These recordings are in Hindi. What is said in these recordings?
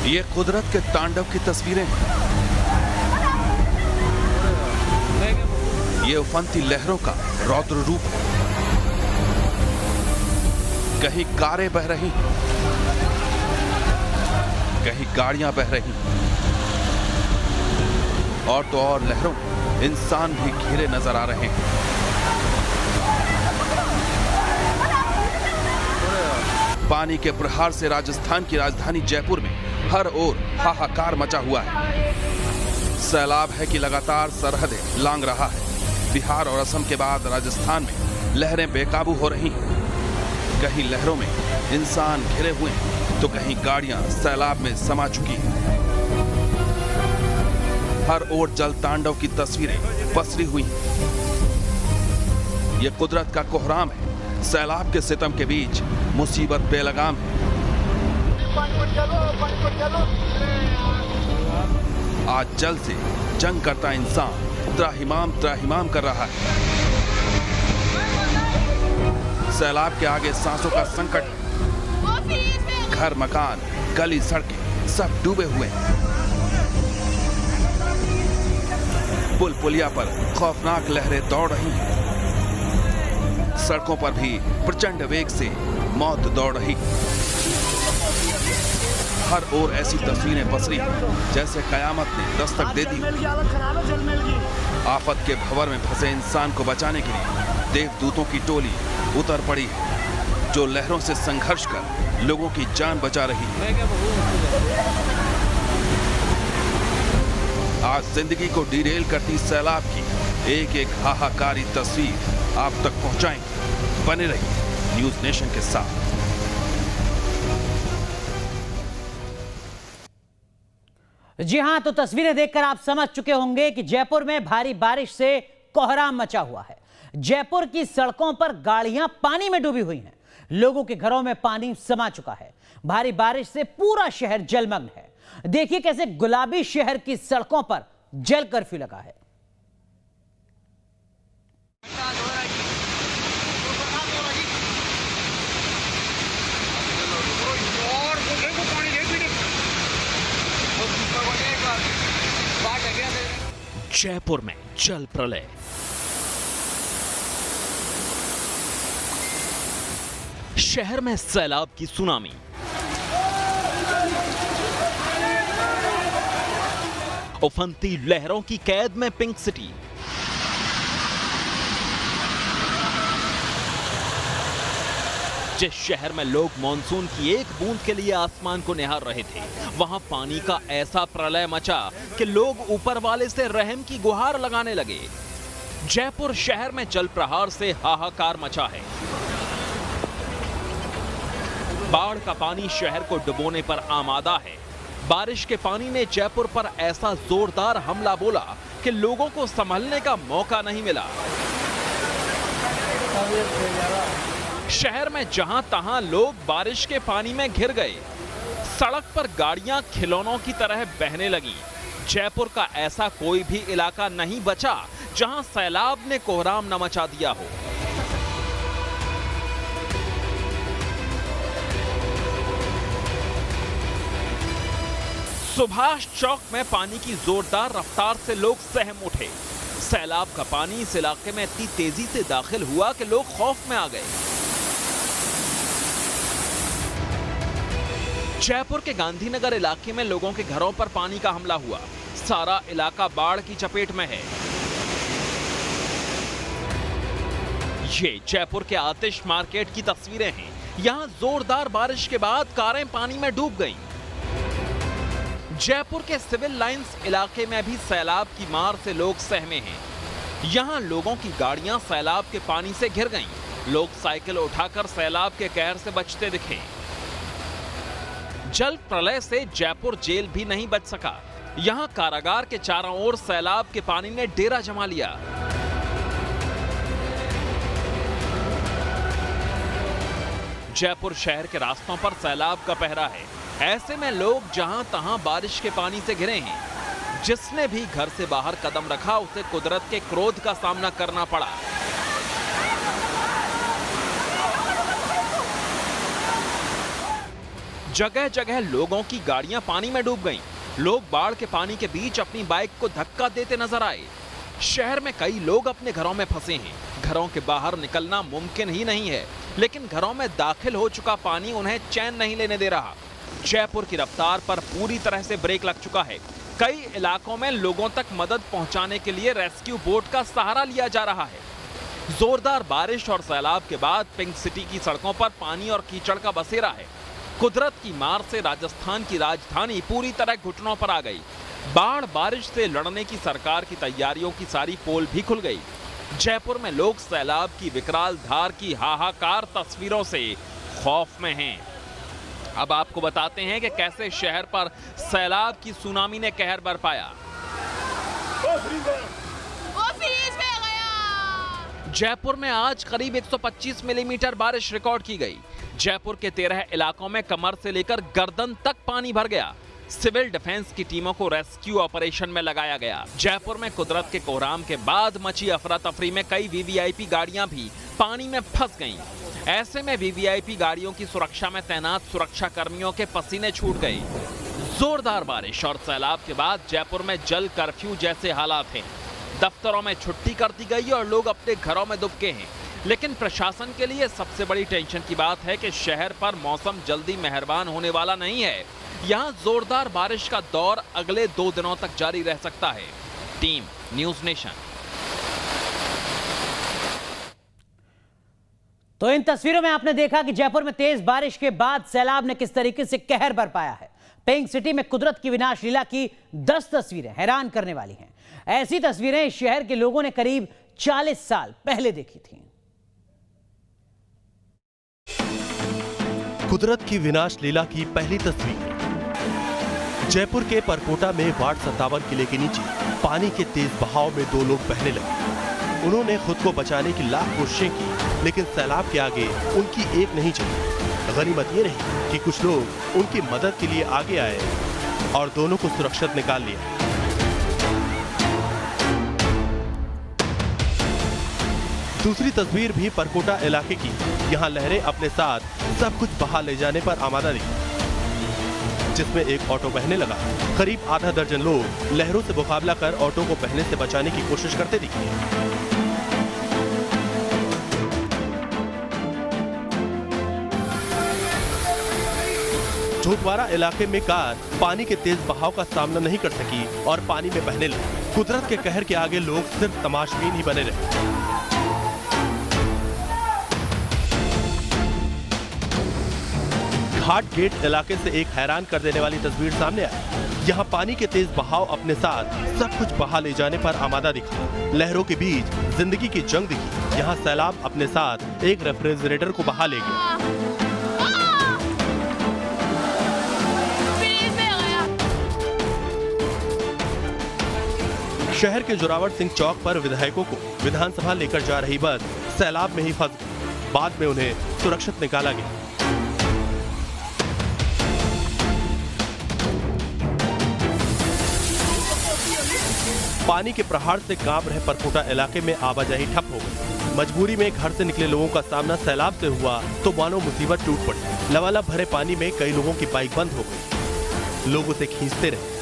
ये कुदरत के तांडव की तस्वीरें हैं। ये उफनती लहरों का रौद्र रूप है। कहीं कारें बह रही, कहीं गाड़ियां बह रही, और तो और लहरों में इंसान भी घिरे नजर आ रहे हैं। पानी के प्रहार से राजस्थान की राजधानी जयपुर में हर ओर हाहाकार मचा हुआ है। सैलाब है कि लगातार सरहदें लांघ रहा है। बिहार और असम के बाद राजस्थान में लहरें बेकाबू हो रही हैं। कहीं लहरों में इंसान घिरे हुए हैं तो कहीं गाड़ियां सैलाब में समा चुकी हैं। हर ओर जल तांडव की तस्वीरें पसरी हुई हैं। यह कुदरत का कोहराम है। सैलाब के सितम के बीच मुसीबत बेलगाम है। आज जल से जंग करता इंसान त्राहिमाम कर रहा है। सैलाब के आगे सांसों का संकट है। घर मकान गली सड़कें सब डूबे हुए हैं। पुल पुलिया पर खौफनाक लहरें दौड़ रही हैं। सड़कों पर भी प्रचंड वेग से मौत दौड़ रही। हर ओर ऐसी तस्वीरें पसरी जैसे कयामत ने दस्तक दे दी। आफत के भंवर में फंसे इंसान को बचाने के लिए देवदूतों की टोली उतर पड़ी है, जो लहरों से संघर्ष कर लोगों की जान बचा रही है। आज जिंदगी को डिरेल करती सैलाब की एक एक हाहाकारी तस्वीर आप तक पहुंचाएंगे। बने रहिए न्यूज नेशन के साथ। जी हां, तो तस्वीरें देखकर आप समझ चुके होंगे कि जयपुर में भारी बारिश से कोहराम मचा हुआ है। जयपुर की सड़कों पर गाड़ियां पानी में डूबी हुई हैं। लोगों के घरों में पानी समा चुका है। भारी बारिश से पूरा शहर जलमग्न है। देखिए कैसे गुलाबी शहर की सड़कों पर जल कर्फ्यू लगा है। जयपुर में जल प्रलय। शहर में सैलाब की सुनामी। उफनती लहरों की कैद में पिंक सिटी। जिस शहर में लोग मॉनसून की एक बूंद के लिए आसमान को निहार रहे थे, वहां पानी का ऐसा प्रलय मचा कि लोग ऊपर वाले से रहम की गुहार लगाने लगे। जयपुर शहर में जल प्रहार से हाहाकार मचा है। बाढ़ का पानी शहर को डुबोने पर आमादा है। बारिश के पानी ने जयपुर पर ऐसा जोरदार हमला बोला कि लोगों को संभलने का मौका नहीं मिला। शहर में जहां तहां लोग बारिश के पानी में घिर गए। सड़क पर गाड़ियां खिलौनों की तरह बहने लगी। जयपुर का ऐसा कोई भी इलाका नहीं बचा जहां सैलाब ने कोहराम न मचा दिया हो। सुभाष चौक में पानी की जोरदार रफ्तार से लोग सहम उठे। सैलाब का पानी इस इलाके में इतनी तेजी से दाखिल हुआ कि लोग खौफ में आ गए। जयपुर के गांधीनगर इलाके में लोगों के घरों पर पानी का हमला हुआ। सारा इलाका बाढ़ की चपेट में है। ये जयपुर के आतिश मार्केट की तस्वीरें हैं। यहां जोरदार बारिश के बाद कारें पानी में डूब गईं। जयपुर के सिविल लाइंस इलाके में भी सैलाब की मार से लोग सहमे हैं। यहां लोगों की गाड़ियां सैलाब के पानी से घिर गईं। लोग साइकिल उठाकर सैलाब के कहर से बचते दिखे। जल प्रलय से जयपुर जेल भी नहीं बच सका। यहां कारागार के चारों ओर सैलाब के पानी ने डेरा जमा लिया। जयपुर शहर के रास्तों पर सैलाब का पहरा है। ऐसे में लोग जहां तहां बारिश के पानी से घिरे हैं। जिसने भी घर से बाहर कदम रखा उसे कुदरत के क्रोध का सामना करना पड़ा। जगह जगह लोगों की गाड़ियां पानी में डूब गईं। लोग बाढ़ के पानी के बीच अपनी बाइक को धक्का देते नजर आए। शहर में कई लोग अपने घरों में फंसे हैं। घरों के बाहर निकलना मुमकिन ही नहीं है, लेकिन घरों में दाखिल हो चुका पानी उन्हें चैन नहीं लेने दे रहा। जयपुर की रफ्तार पर पूरी तरह से ब्रेक लग चुका है। कई इलाकों में लोगों तक मदद पहुंचाने के लिए रेस्क्यू बोट का सहारा लिया जा रहा है। जोरदार बारिश और सैलाब के बाद पिंक सिटी की सड़कों पर पानी और कीचड़ का बसेरा है। कुदरत की मार से राजस्थान की राजधानी पूरी तरह घुटनों पर आ गई। बाढ़ बारिश से लड़ने की सरकार की तैयारियों की सारी पोल भी खुल गई। जयपुर में लोग सैलाब की विकराल धार की हाहाकार तस्वीरों से खौफ में हैं। अब आपको बताते हैं कि कैसे शहर पर सैलाब की सुनामी ने कहर बरपाया। जयपुर में आज करीब 125 मिलीमीटर बारिश रिकॉर्ड की गई। जयपुर के 13 इलाकों में कमर से लेकर गर्दन तक पानी भर गया। सिविल डिफेंस की टीमों को रेस्क्यू ऑपरेशन में लगाया गया। जयपुर में कुदरत के कोहराम के बाद मची अफरा तफरी में कई वीवीआईपी गाड़ियां भी पानी में फंस गईं। ऐसे में वीवीआईपी गाड़ियों की सुरक्षा में तैनात सुरक्षा कर्मियों के पसीने छूट गए। जोरदार बारिश और सैलाब के बाद जयपुर में जल कर्फ्यू जैसे हालात हैं। दफ्तरों में छुट्टी कर दी गई और लोग अपने घरों में दुबके हैं। लेकिन प्रशासन के लिए सबसे बड़ी टेंशन की बात है कि शहर पर मौसम जल्दी मेहरबान होने वाला नहीं है। यहाँ जोरदार बारिश का दौर अगले 2 दिनों तक जारी रह सकता है। Team news nation. तो इन तस्वीरों में आपने देखा कि जयपुर में तेज बारिश के बाद सैलाब ने किस तरीके से कहर बरपाया है। पिंक सिटी में कुदरत की विनाश लीला की 10 तस्वीरें हैरान करने वाली हैं। ऐसी तस्वीरें इस शहर के लोगों ने करीब 40 साल पहले देखी थी। कुदरत की विनाश लीला की पहली तस्वीर। जयपुर के परकोटा में वार्ड 57 किले के नीचे पानी के तेज बहाव में 2 लोग बहने लगे। उन्होंने खुद को बचाने की लाख कोशिशें की, लेकिन सैलाब के आगे उनकी एक नहीं चली। गनीमत ये रही कि कुछ लोग उनकी मदद के लिए आगे आए और दोनों को सुरक्षित निकाल लिया। दूसरी तस्वीर भी परकोटा इलाके की। यहाँ लहरें अपने साथ सब कुछ बहा ले जाने पर आमादा दिखी, जिसमें एक ऑटो बहने लगा। करीब आधा दर्जन लोग लहरों से मुकाबला कर ऑटो को बहने से बचाने की कोशिश करते दिखे। झोटवाड़ा इलाके में कार पानी के तेज बहाव का सामना नहीं कर सकी और पानी में बहने लगी। कुदरत के कहर के आगे लोग सिर्फ तमाशबीन ही बने रहे। घाट गेट इलाके से एक हैरान कर देने वाली तस्वीर सामने आई। यहाँ पानी के तेज बहाव अपने साथ सब कुछ बहा ले जाने पर आमादा दिखा। लहरों के बीच जिंदगी की जंग दिखी। यहाँ सैलाब अपने साथ एक रेफ्रिजरेटर को बहा ले गया। शहर के जोरावर सिंह चौक पर विधायकों को विधानसभा लेकर जा रही बस सैलाब में ही फंस गई। बाद में उन्हें सुरक्षित निकाला गया। पानी के प्रहार से कांप रहे परकोटा इलाके में आवाजाही ठप हो गई। मजबूरी में घर से निकले लोगों का सामना सैलाब से हुआ तो मानो मुसीबत टूट पड़ी। लबालब भरे पानी में कई लोगों की बाइक बंद हो गई। लोग उसे खींचते रहे।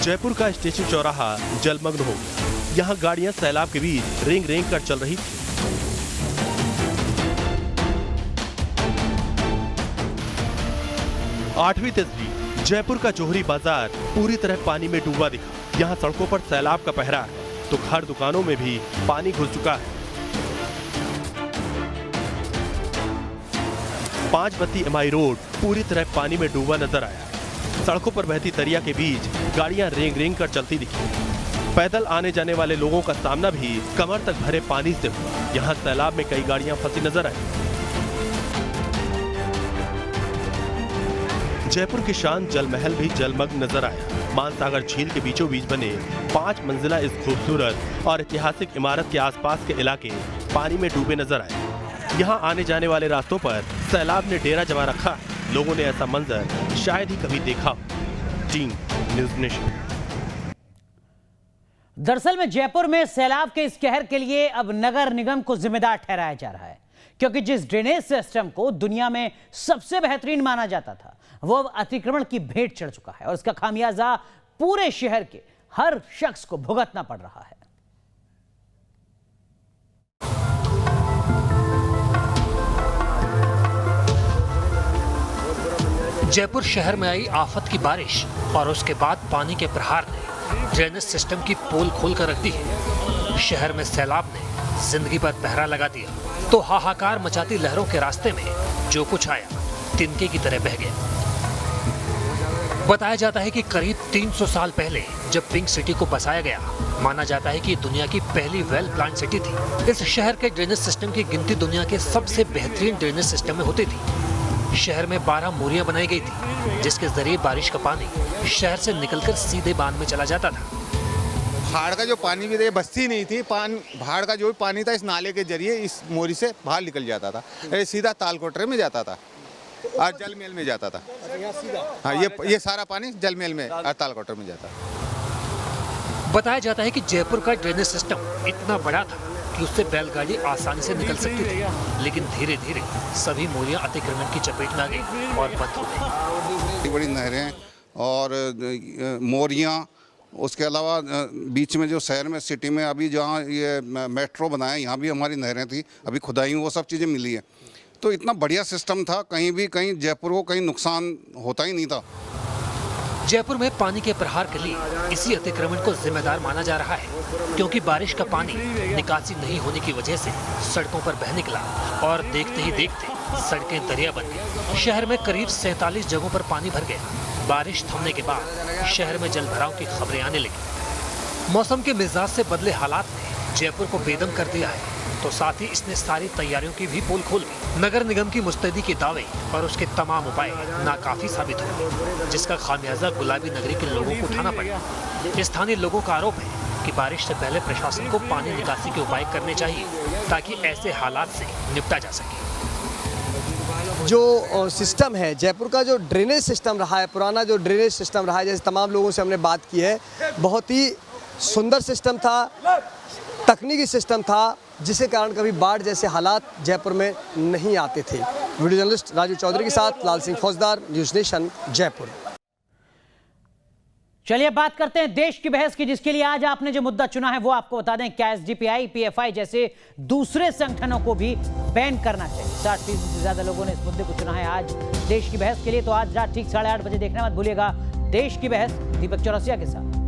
जयपुर का स्टेशन चौराहा जलमग्न हो गया। यहाँ गाड़ियां सैलाब के बीच रेंग रेंग कर चल रही थी। आठवीं तस्वीर। जयपुर का जोहरी बाजार पूरी तरह पानी में डूबा दिखा। यहाँ सड़कों पर सैलाब का पहरा है तो घर दुकानों में भी पानी घुस चुका है। 5 बत्ती MI रोड पूरी तरह पानी में डूबा नजर आया। सड़कों पर बहती दरिया के बीच गाड़ियां रेंग रेंग कर चलती दिखी। पैदल आने जाने वाले लोगों का सामना भी कमर तक भरे पानी से हुआ। यहाँ सैलाब में कई गाड़ियां फंसी नजर आई। जयपुर की शान जल महल भी जलमग्न नजर आया। मानसागर झील के बीचों बीच बने 5 मंजिला इस खूबसूरत और ऐतिहासिक इमारत के आसपास के इलाके पानी में डूबे नजर आए। यहाँ आने जाने वाले रास्तों पर सैलाब ने डेरा जमा रखा। लोगों ने ऐसा मंजर शायद ही कभी देखा। Team news nation. दरअसल में जयपुर में सैलाब के इस कहर के लिए अब नगर निगम को जिम्मेदार ठहराया जा रहा है, क्योंकि जिस ड्रेनेज सिस्टम को दुनिया में सबसे बेहतरीन माना जाता था वो अब अतिक्रमण की भेंट चढ़ चुका है और इसका खामियाजा पूरे शहर के हर शख्स को भुगतना पड़ रहा है। जयपुर शहर में आई आफत की बारिश और उसके बाद पानी के प्रहार ने ड्रेनेज सिस्टम की पोल खोल कर रख दी है। शहर में सैलाब ने जिंदगी पर पहरा लगा दिया तो हाहाकार मचाती लहरों के रास्ते में जो कुछ आया तिनके की तरह बह गया। बताया जाता है कि करीब 300 साल पहले जब पिंक सिटी को बसाया गया, माना जाता है कि दुनिया की पहली वेल प्लान सिटी थी। इस शहर के ड्रेनेज सिस्टम की गिनती दुनिया के सबसे बेहतरीन ड्रेनेज सिस्टम में होती थी। शहर में 12 मोरियां बनाई गई थी, जिसके जरिए बारिश का पानी शहर से निकलकर सीधे बांध में चला जाता था। भाड़ का जो पानी भी बस्ती नहीं थी, भाड़ का जो भी पानी था इस नाले के जरिए इस मोरी से बाहर निकल जाता था, सीधा तालकोटरे में जाता था और जलमहल में जाता था। हाँ, ये सारा पानी जलमहल में और तालकोटरे में जाता। बताया जाता है कि जयपुर का ड्रेनेज सिस्टम इतना बड़ा था कि उससे बैलगाड़ी आसानी से निकल सकती थी, लेकिन धीरे धीरे सभी मोरियां अतिक्रमण की चपेट में आ गई और बंद हो गई। बड़ी नहरें और मोरियां, उसके अलावा बीच में जो शहर में सिटी में अभी जहाँ ये मेट्रो बनाया यहाँ भी हमारी नहरें थी, अभी खुदाई वो सब चीज़ें मिली है। तो इतना बढ़िया सिस्टम था, कहीं जयपुर को कहीं नुकसान होता ही नहीं था। जयपुर में पानी के प्रहार के लिए इसी अतिक्रमण को जिम्मेदार माना जा रहा है, क्योंकि बारिश का पानी निकासी नहीं होने की वजह से सड़कों पर बह निकला और देखते ही देखते सड़कें दरिया बन गई। शहर में करीब 47 जगहों पर पानी भर गया। बारिश थमने के बाद शहर में जलभराव की खबरें आने लगी। मौसम के मिजाज से बदले हालात ने जयपुर को बेदम कर दिया है, तो साथ ही इसने सारी तैयारियों की भी पोल खोल दी। नगर निगम की मुस्तैदी के दावे और उसके तमाम उपाय नाकाफी साबित हुए, जिसका खामियाजा गुलाबी नगरी के लोगों को उठाना पड़ा। स्थानीय लोगों का आरोप है कि बारिश से पहले प्रशासन को पानी निकासी के उपाय करने चाहिए, ताकि ऐसे हालात से निपटा जा सके। जो सिस्टम है जयपुर का, जो ड्रेनेज सिस्टम रहा है, पुराना जो ड्रेनेज सिस्टम रहा है, जैसे तमाम लोगों से हमने बात की है, बहुत ही सुंदर सिस्टम था, तकनीकी सिस्टम था, जिसके कारण कभी बाढ़ जैसे हालात जयपुर में नहीं आते थे। वीडियो जर्नलिस्ट राजू चौधरी के साथ लाल सिंह फौजदार, न्यूज़ नेशन, जयपुर। चलिए बात करते हैं देश की बहस की, जिसके लिए आज आपने जो मुद्दा चुना है वो आपको बता दें, क्या एसडीपीआई, पीएफआई जैसे दूसरे संगठनों को भी बैन करना चाहिए। 60% से ज्यादा लोगों ने इस मुद्दे को चुना है आज देश की बहस के लिए। तो आज रात ठीक 8:30 बजे देखना मत भूलिएगा देश की बहस दीपक चौरसिया के साथ।